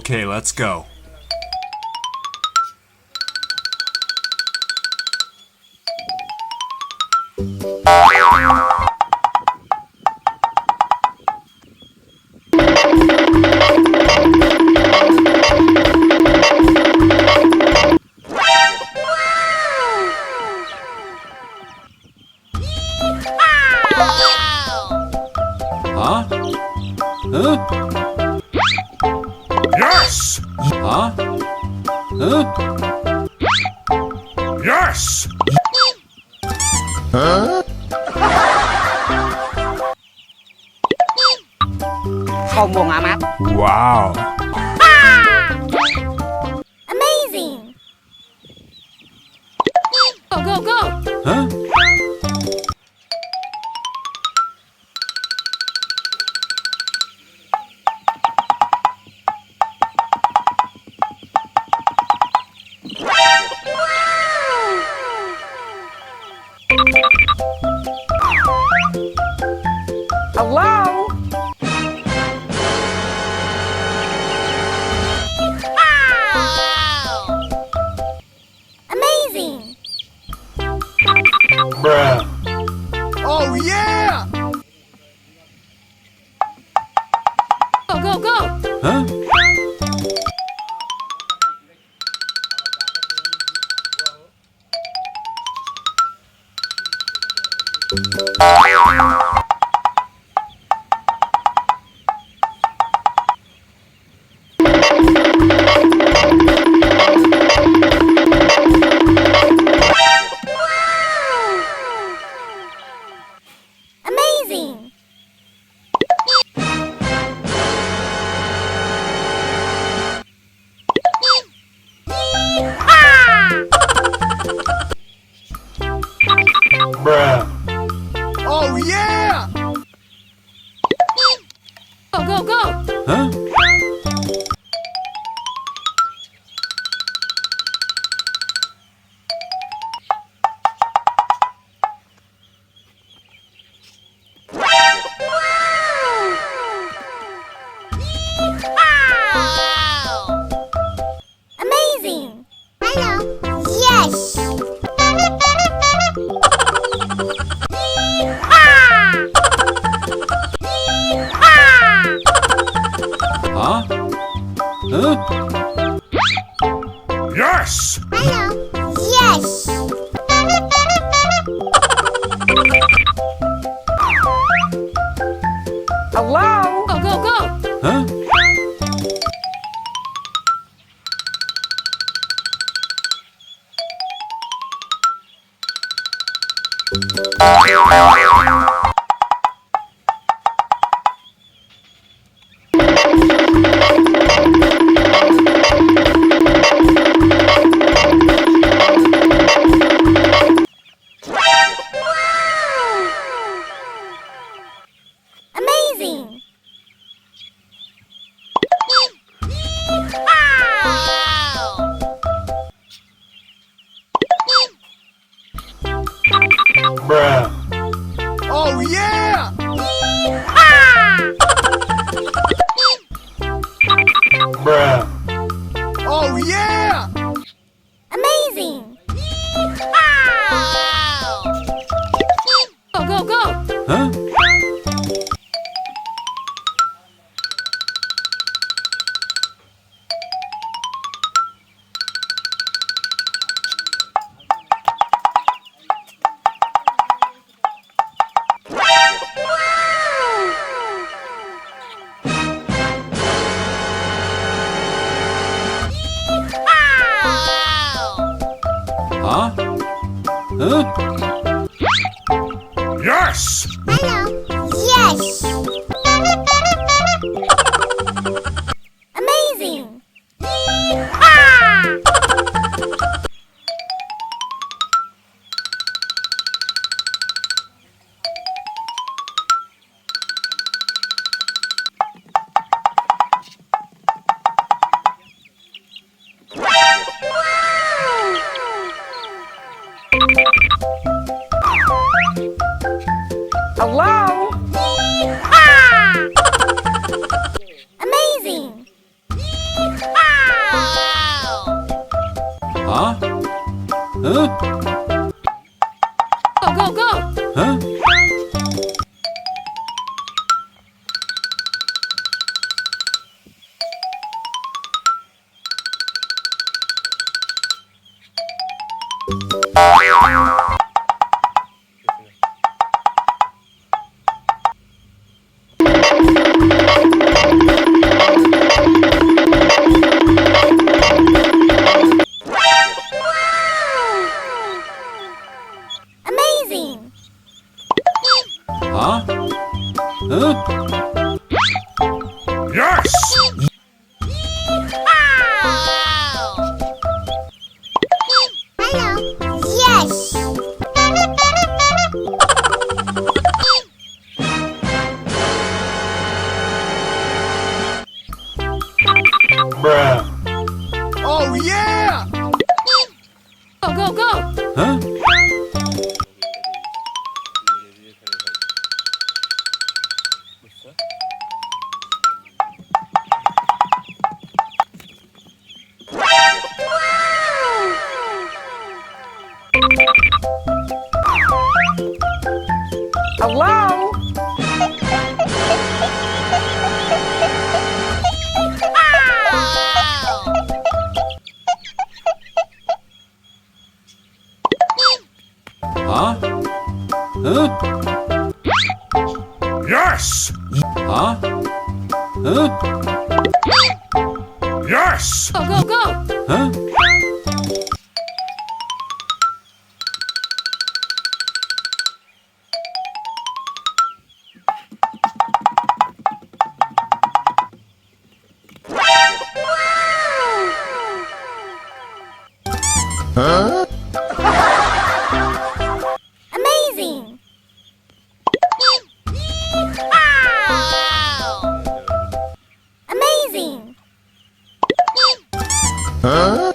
Okay, let's go. Huh? Huh? Yes! Huh? Huh? Yes! Sombong amat. Wow. Amazing! Go, go, go! Huh? Hello? Amazing! Bruh. Oh yeah! Go, go, go! Huh? Amazing! Bruh. Oh yeah! Go, go, go! Huh? Amazing! Hello! Yes! Huh? Huh? Yes! Hello! Yes! Hello? Go, go, go! Huh? Amazing! Bruh. Oh yeah! Bruh. Oh yeah! Amazing! Go, go, go! Huh? Huh? Huh? Yes! Hello! Yes! Amazing! Hello? Amazing! Go, go, go! Huh? Amazing! Huh? Huh? Yes! Hello. Yes! Bruh. Oh yeah! Go, go, go! Huh? Hello? Huh? Huh? Yes! Huh? Huh? Yes! Go, go, go! Huh? Amazing! Amazing! Huh?